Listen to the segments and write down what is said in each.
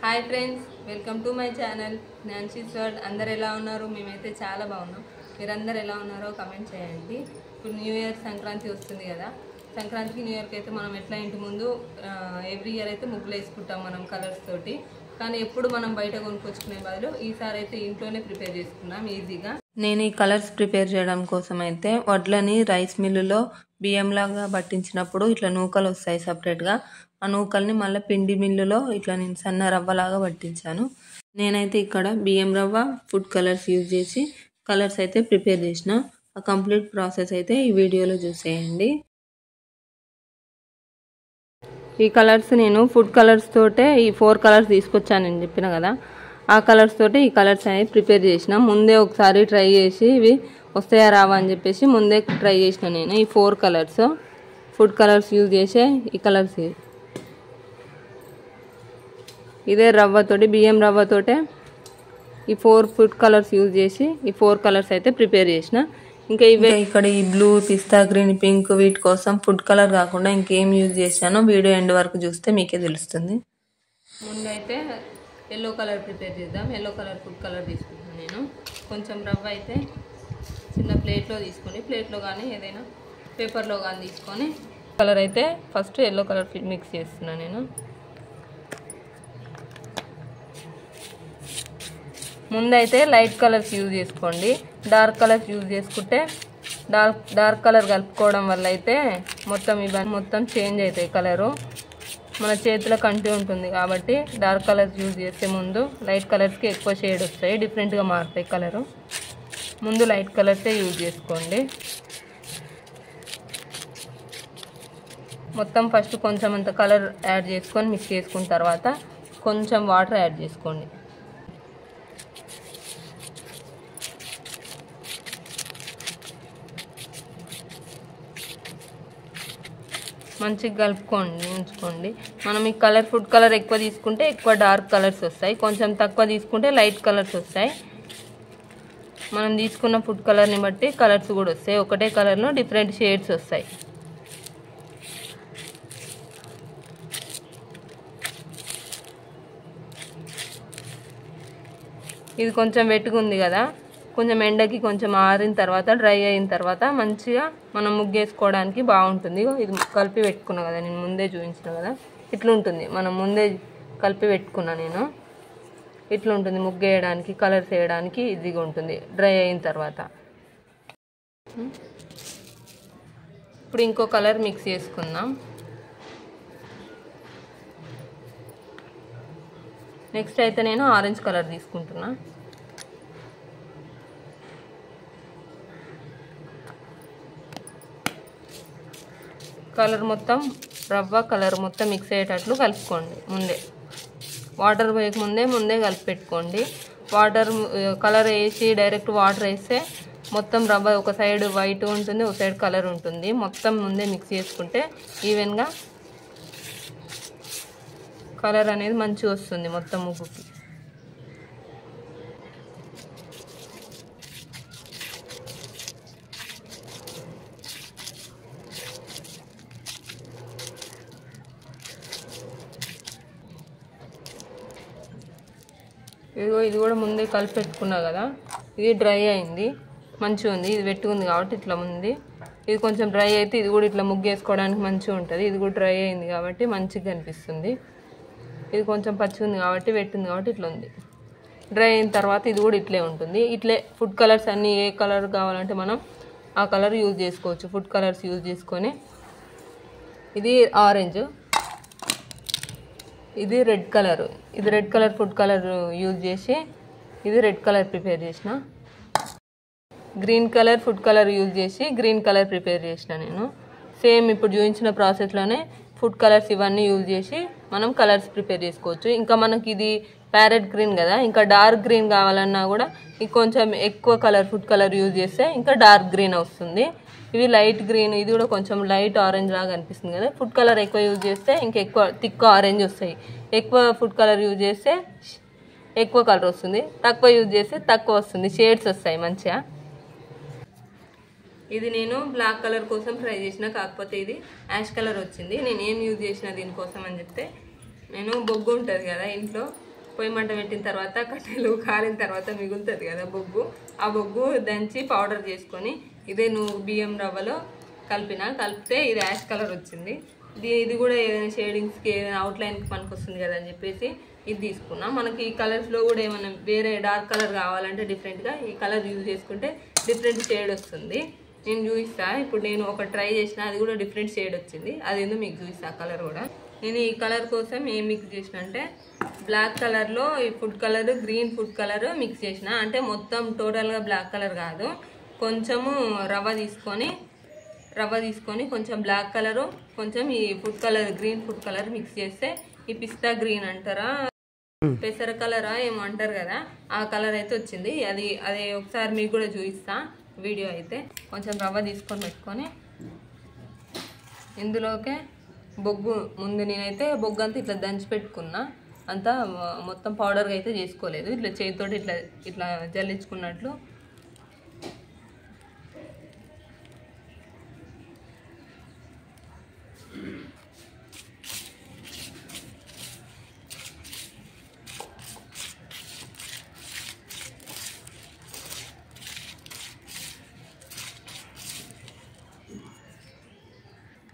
Hi friends, welcome to my channel Nancy's world. అందరు ఎలా ఉన్నారు? మేమైతే చాలా బాగున్నాం. మీరందరూ ఎలా ఉన్నారో కమెంట్ చేయండి. ఇప్పుడు న్యూ ఇయర్ సంక్రాంతి వస్తుంది కదా. సంక్రాంతికి న్యూ ఇయర్కి అయితే మనం ఎట్లా ఇంటి ముందు ఎవ్రీ ఇయర్ అయితే ముగ్గులు వేసుకుంటాం మనం కలర్స్ తోటి. కానీ ఎప్పుడు మనం బయట కొనుక్కొచ్చుకునే బదులు ఈసారి అయితే ఇంట్లోనే ప్రిపేర్ చేసుకున్నాం ఈజీగా. నేను ఈ కలర్స్ ప్రిపేర్ చేయడం కోసం అయితే వడ్లని రైస్ మిల్లులో బియ్యంలాగా పట్టించినప్పుడు ఇట్లా నూకలు వస్తాయి సపరేట్గా. ఆ నూకల్ని మళ్ళీ పిండి మిల్లులో ఇట్లా నేను సన్న రవ్వలాగా పట్టించాను. నేనైతే ఇక్కడ బియ్యం రవ్వ, ఫుడ్ కలర్స్ యూజ్ చేసి కలర్స్ అయితే ప్రిపేర్ చేసిన. ఆ కంప్లీట్ ప్రాసెస్ అయితే ఈ వీడియోలో చూసేయండి. ఈ కలర్స్ నేను ఫుడ్ కలర్స్ తోటే ఈ 4 కలర్స్ తీసుకొచ్చానని చెప్పిన కదా, ఆ కలర్స్ తోటి ఈ కలర్స్ అనేవి ప్రిపేర్ చేసిన. ముందే ఒకసారి ట్రై చేసి ఇవి వస్తాయా రావా అని చెప్పేసి ముందే ట్రై చేసిన. నేను ఈ 4 కలర్స్ ఫుడ్ కలర్స్ యూజ్ చేసే ఈ కలర్స్. ఇదే రవ్వతోటి, బియ్యం రవ్వతోటే ఈ 4 ఫుడ్ కలర్స్ యూజ్ చేసి ఈ 4 కలర్స్ అయితే ప్రిపేర్ చేసిన. ఇంకా ఇవే ఇక్కడ ఈ బ్లూ, పిస్తా గ్రీన్, పింక్ వీటి కోసం ఫుడ్ కలర్ కాకుండా ఇంకేం యూజ్ చేశానో వీడియో ఎండ్ వరకు చూస్తే మీకే తెలుస్తుంది. ముందైతే ఎల్లో కలర్ ప్రిపేర్ చేద్దాం. ఎల్లో కలర్ ఫుడ్ కలర్ తీసుకుంటాను నేను. కొంచెం రవ్వ అయితే చిన్న ప్లేట్లో తీసుకొని, ప్లేట్లో కానీ ఏదైనా పేపర్లో కానీ తీసుకొని కలర్ అయితే ఫస్ట్ ఎల్లో కలర్ మిక్స్ చేస్తున్నాను నేను. ముందైతే లైట్ కలర్స్ యూజ్ చేసుకోండి. డార్క్ కలర్స్ యూజ్ చేసుకుంటే డార్క్ కలర్ కలుపుకోవడం వల్ల అయితే మొత్తం ఇవన్నీ మొత్తం చేంజ్ అవుతాయి కలరు. మన చేతిలో కంటి ఉంటుంది కాబట్టి డార్క్ కలర్స్ యూజ్ చేసే ముందు లైట్ కలర్స్కి ఎక్కువ షేడ్ వస్తాయి, డిఫరెంట్గా మారుతాయి కలరు. ముందు లైట్ కలర్సే యూజ్ చేసుకోండి. మొత్తం ఫస్ట్ కొంచెం అంత కలర్ యాడ్ చేసుకొని మిక్స్ చేసుకున్న తర్వాత కొంచెం వాటర్ యాడ్ చేసుకోండి. మంచిగా కలుపుకోండి, ఉంచుకోండి. మనం ఈ కలర్ ఫుడ్ కలర్ ఎక్కువ తీసుకుంటే ఎక్కువ డార్క్ కలర్స్ వస్తాయి, కొంచెం తక్కువ తీసుకుంటే లైట్ కలర్స్ వస్తాయి. మనం తీసుకున్న ఫుడ్ కలర్ని బట్టి కలర్స్ కూడా వస్తాయి. ఒకటే కలర్లో డిఫరెంట్ షేడ్స్ వస్తాయి. ఇది కొంచెం వెట్టుగా ఉంది కదా, కొంచెం ఎండకి కొంచెం ఆరిన తర్వాత డ్రై అయిన తర్వాత మంచిగా మనం ముగ్గేసుకోవడానికి బాగుంటుంది. ఇది కలిపి పెట్టుకున్నా కదా, నేను ముందే చూపించిన కదా, ఇట్లా ఉంటుంది. మనం ముందే కలిపి పెట్టుకున్నా నేను. ఇట్లా ఉంటుంది ముగ్గేయడానికి, కలర్స్ వేయడానికి ఈజీగా ఉంటుంది డ్రై అయిన తర్వాత. ఇప్పుడు ఇంకో కలర్ మిక్స్ చేసుకుందాం. నెక్స్ట్ అయితే నేను ఆరెంజ్ కలర్ తీసుకుంటున్నా. కలర్ మొత్తం రవ్వ కలర్ మొత్తం మిక్స్ అయ్యేటట్లు కలుపుకోండి. ముందే వాటర్ పోయకముందే ముందే కలిపి పెట్టుకోండి. వాటర్ కలర్ వేసి డైరెక్ట్ వాటర్ వేస్తే మొత్తం రవ్వ ఒక సైడ్ వైట్ ఉంటుంది, ఒక సైడ్ కలర్ ఉంటుంది. మొత్తం ముందే మిక్స్ చేసుకుంటే ఈవెన్గా కలర్ అనేది మంచిగా వస్తుంది మొత్తం ముగ్గుకి. ఇది కూడా ముందే కలిపి పెట్టుకున్నా కదా, ఇది డ్రై అయింది, మంచిగా ఉంది. ఇది వెట్టుకుంది కాబట్టి ఇట్లా ఉంది. ఇది కొంచెం డ్రై అయితే ఇది కూడా ఇట్లా ముగ్గేసుకోవడానికి మంచిగా ఉంటుంది. ఇది కూడా డ్రై అయింది కాబట్టి మంచిగా అనిపిస్తుంది. ఇది కొంచెం పచ్చిగా ఉంది కాబట్టి వెట్టుంది కాబట్టి ఇట్లా ఉంది. డ్రై అయిన తర్వాత ఇది కూడా ఇట్లే ఉంటుంది. ఇట్లే ఫుడ్ కలర్స్ అన్నీ ఏ కలర్ కావాలంటే మనం ఆ కలర్ యూజ్ చేసుకోవచ్చు. ఫుడ్ కలర్స్ యూజ్ చేసుకొని, ఇది ఆరెంజ్, ఇది రెడ్ కలర్, ఇది red colour food colour use చేసి ఇది రెడ్ కలర్ ప్రిపేర్ చేసిన. Green colour food colour use చేసి గ్రీన్ కలర్ ప్రిపేర్ చేసిన నేను. సేమ్ ఇప్పుడు చూపించిన ప్రాసెస్లోనే ఫుడ్ కలర్స్ ఇవన్నీ యూజ్ చేసి మనం కలర్స్ ప్రిపేర్ చేసుకోవచ్చు. ఇంకా మనకి ఇది ప్యారెట్ గ్రీన్ కదా, ఇంకా డార్క్ గ్రీన్ కావాలన్నా కూడా ఇంకొంచెం ఎక్కువ కలర్ ఫుడ్ కలర్ యూజ్ చేస్తే ఇంకా డార్క్ గ్రీన్ వస్తుంది. ఇవి లైట్ గ్రీన్, ఇది కూడా కొంచెం లైట్ ఆరెంజ్ లాగా అనిపిస్తుంది కదా. ఫుడ్ కలర్ ఎక్కువ యూజ్ చేస్తే ఇంకా ఎక్కువ థిక్ ఆరెంజ్ వస్తాయి. ఎక్కువ ఫుడ్ కలర్ యూజ్ చేస్తే ఎక్కువ కలర్ వస్తుంది, తక్కువ యూజ్ చేస్తే తక్కువ వస్తుంది, షేడ్స్ వస్తాయి మంచిగా. ఇది నేను బ్లాక్ కలర్ కోసం ట్రై చేసిన, కాకపోతే ఇది యాష్ కలర్ వచ్చింది. నేను ఏం యూజ్ చేసిన దీనికోసం అని చెప్తే, నేను బొగ్గు ఉంటుంది కదా ఇంట్లో, పొయ్యి మంట పెట్టిన తర్వాత కట్టెలు కాలిన తర్వాత మిగులుతుంది కదా బొగ్గు, ఆ బొగ్గు దంచి పౌడర్ చేసుకొని ఇదే బియ్యం రవ్వలో కలిపితే ఇది యాష్ కలర్ వచ్చింది. ఇది కూడా ఏదైనా షేడింగ్స్కి ఏదైనా అవుట్లైన్కి పనికి వస్తుంది కదా అని చెప్పేసి ఇది తీసుకున్నాం. మనకి ఈ కలర్స్లో కూడా ఏమైనా వేరే డార్క్ కలర్ కావాలంటే డిఫరెంట్గా ఈ కలర్ యూజ్ చేసుకుంటే డిఫరెంట్ షేడ్ వస్తుంది. నేను చూపిస్తా. ఇప్పుడు నేను ఒక ట్రై చేసిన, అది కూడా డిఫరెంట్ షేడ్ వచ్చింది. అదేందో మీకు చూపిస్తా. కలర్ కూడా నేను ఈ కలర్ కోసం ఏం మిక్స్ చేసిన అంటే బ్లాక్ కలర్లో ఈ food colour, green food colour mix చేసిన. అంటే మొత్తం టోటల్గా బ్లాక్ కలర్ కాదు, కొంచెము రవ్వ తీసుకొని కొంచెం బ్లాక్ కలరు, కొంచెం ఈ food colour, green food colour mix చేస్తే ఈ పిస్తా గ్రీన్ అంటారా, పెసర కలరా ఏమో అంటారు కదా, ఆ కలర్ అయితే వచ్చింది. అది ఒకసారి మీకు కూడా చూపిస్తా వీడియో అయితే. కొంచెం రవ్వ తీసుకొని పెట్టుకొని ఇందులోకే బొగ్గు, ముందు నేనైతే బొగ్గు అంతా ఇట్లా దంచి పెట్టుకున్నా, అంతా మొత్తం పౌడర్గా అయితే చేసుకోలేదు. ఇట్లా చేతితోటి ఇట్లా జల్లించుకున్నట్లు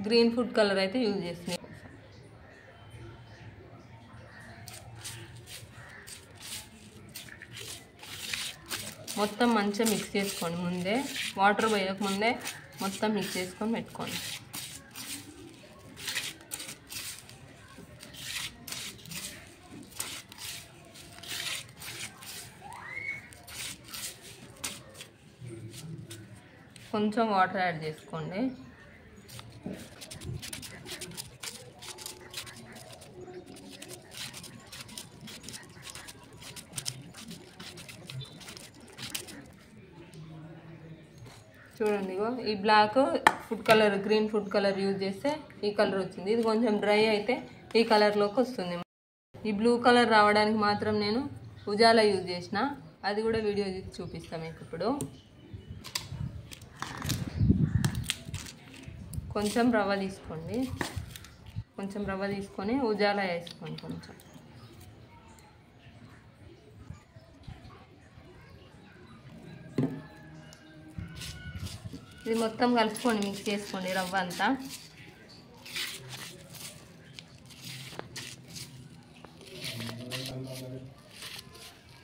గ్రీన్ ఫుడ్ కలర్ అయితే యూజ్ చేస్తున్నాయి. మొత్తం మంచిగా మిక్స్ చేసుకోండి. ముందే వాటర్ పోయకముందే మొత్తం మిక్స్ చేసుకొని పెట్టుకోండి. కొంచెం వాటర్ యాడ్ చేసుకోండి. చూడండి, ఈ black food colour, green food colour use చేస్తే ఈ కలర్ వచ్చింది. ఇది కొంచెం డ్రై అయితే ఈ కలర్లోకి వస్తుంది. ఈ బ్లూ కలర్ రావడానికి మాత్రం నేను ఉజాలా యూజ్ చేసిన, అది కూడా వీడియో చూపిస్తాను మీకు ఇప్పుడు. కొంచెం రవ్వ తీసుకొని ఉజాలా వేసుకోండి. కొంచెం ఇది మొత్తం కలుపుకొని మిక్స్ చేసుకోండి రవ్వ అంతా.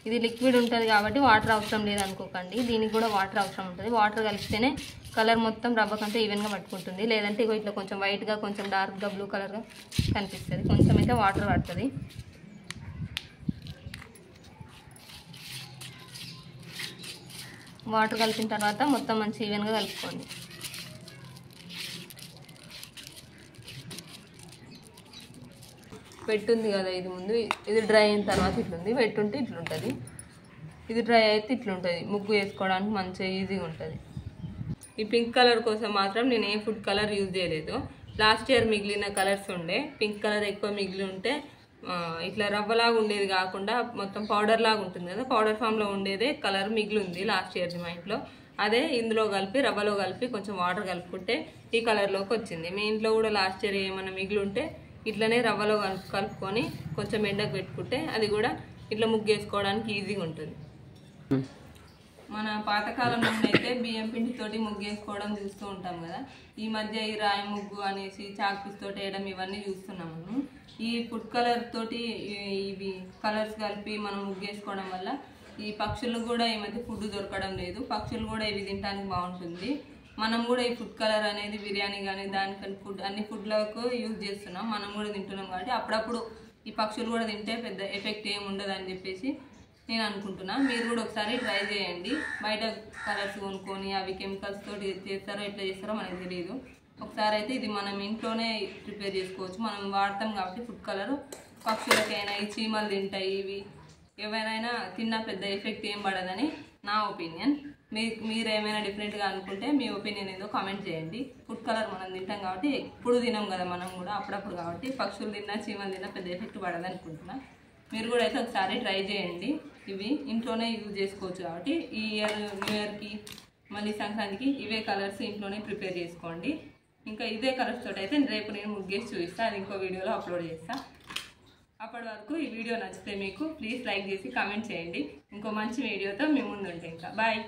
ఇది లిక్విడ్ ఉంటుంది కాబట్టి వాటర్ అవసరం లేదు అనుకోకండి, దీనికి కూడా వాటర్ అవసరం ఉంటుంది. వాటర్ కలిపితేనే కలర్ మొత్తం రవ్వకంతా ఈవెన్గా పట్టుకుంటుంది. లేదంటే ఇట్లా కొంచెం వైట్గా, కొంచెం డార్క్గా, బ్లూ కలర్గా కనిపిస్తుంది. కొంచెం అయితే వాటర్ పడుతుంది. వాటర్ కలిపిన తర్వాత మొత్తం మంచి ఈవెన్గా కలుపుకోండి. పెట్టుంది కదా ఇది ముందు, ఇది డ్రై అయిన తర్వాత ఇట్లుంది. పెట్టుంటే ఇట్లుంటుంది, ఇది డ్రై అయితే ఇట్లుంటుంది. ముగ్గు వేసుకోవడానికి మంచిగా ఈజీగా ఉంటుంది. ఈ పింక్ కలర్ కోసం మాత్రం నేను ఏ ఫుడ్ కలర్ యూజ్ చేయలేదు. లాస్ట్ ఇయర్ మిగిలిన కలర్స్ ఉండే, పింక్ కలర్ ఎక్కువ మిగిలి ఉంటే ఇట్లా రవ్వలాగా ఉండేది కాకుండా మొత్తం పౌడర్ లాగా ఉంటుంది కదా, పౌడర్ ఫామ్లో ఉండేదే కలర్ మిగిలి ఉంది లాస్ట్ ఇయర్ది మా ఇంట్లో. అదే ఇందులో కలిపి, రవ్వలో కలిపి కొంచెం వాటర్ కలుపుకుంటే ఈ కలర్లోకి వచ్చింది. మీ ఇంట్లో కూడా లాస్ట్ ఇయర్ ఏమైనా మిగిలి ఉంటే ఇట్లనే రవ్వలో కలుపుకొని కొంచెం ఎండకు పెట్టుకుంటే అది కూడా ఇట్లా ముగ్గు వేసుకోవడానికి ఈజీగా ఉంటుంది. మన పాతకాలం నుండి అయితే బియ్యం పిండితోటి ముగ్గు వేసుకోవడం చూస్తూ ఉంటాం కదా. ఈ మధ్య ఈ రాయి ముగ్గు అనేసి చాక్పీస్ తోటి వేయడం ఇవన్నీ చూస్తున్నాము. ఈ ఫుడ్ కలర్ తోటి ఇవి కలర్స్ కలిపి మనం ముగ్గు వేసుకోవడం వల్ల ఈ పక్షులకు కూడా ఈ మధ్య ఫుడ్ దొరకడం లేదు. పక్షులు కూడా ఇవి తినడానికి బాగుంటుంది. మనం కూడా ఈ ఫుడ్ కలర్ అనేది బిర్యానీ కానీ దానికని అన్ని ఫుడ్లకు యూజ్ చేస్తున్నాం, మనం కూడా తింటున్నాం. కాబట్టి అప్పుడప్పుడు ఈ పక్షులు కూడా తింటే పెద్ద ఎఫెక్ట్ ఏమి ఉండదు అని చెప్పేసి నేను అనుకుంటున్నా. మీరు కూడా ఒకసారి ట్రై చేయండి. బయట కలర్స్ కొనుక్కొని అవి కెమికల్స్ తోటి చేస్తారో ఎట్లా చేస్తారో మనకు తెలియదు. ఒకసారి అయితే ఇది మనం ఇంట్లోనే ప్రిపేర్ చేసుకోవచ్చు. మనం వాడతాం కాబట్టి ఫుడ్ కలరు పక్షులకైనా, ఈ చీమలు తింటాయి, ఇవి ఎవరైనా తిన్నా పెద్ద ఎఫెక్ట్ ఏం పడదని నా ఒపీనియన్. మీరు ఏమైనా డిఫరెంట్గా అనుకుంటే మీ ఒపీనియన్ ఏదో కామెంట్ చేయండి. ఫుడ్ కలర్ మనం తింటాం కాబట్టి ఎప్పుడు తినాం కదా మనం కూడా, అప్పుడప్పుడు కాబట్టి పక్షులు తిన్నా చీమలు తిన్నా పెద్ద ఎఫెక్ట్ పడదు అనుకుంటున్నా. మీరు కూడా అయితే ఒకసారి ట్రై చేయండి. ఇవి ఇంట్లోనే యూజ్ చేసుకోవచ్చు కాబట్టి ఈ ఇయర్ న్యూ ఇయర్కి మళ్ళీ సంక్రాంతికి ఇవే కలర్స్ ఇంట్లోనే ప్రిపేర్ చేసుకోండి. ఇంకా ఇదే కలర్స్ తోటి అయితే రేపు నేను ముగ్గేసి చూపిస్తాను, అది ఇంకో వీడియోలో అప్లోడ్ చేస్తాను. అప్పటి వరకు ఈ వీడియో నచ్చితే మీకు ప్లీజ్ లైక్ చేసి కామెంట్ చేయండి. ఇంకో మంచి వీడియోతో మీ ముందు ఉంటాయి. ఇంకా బాయ్.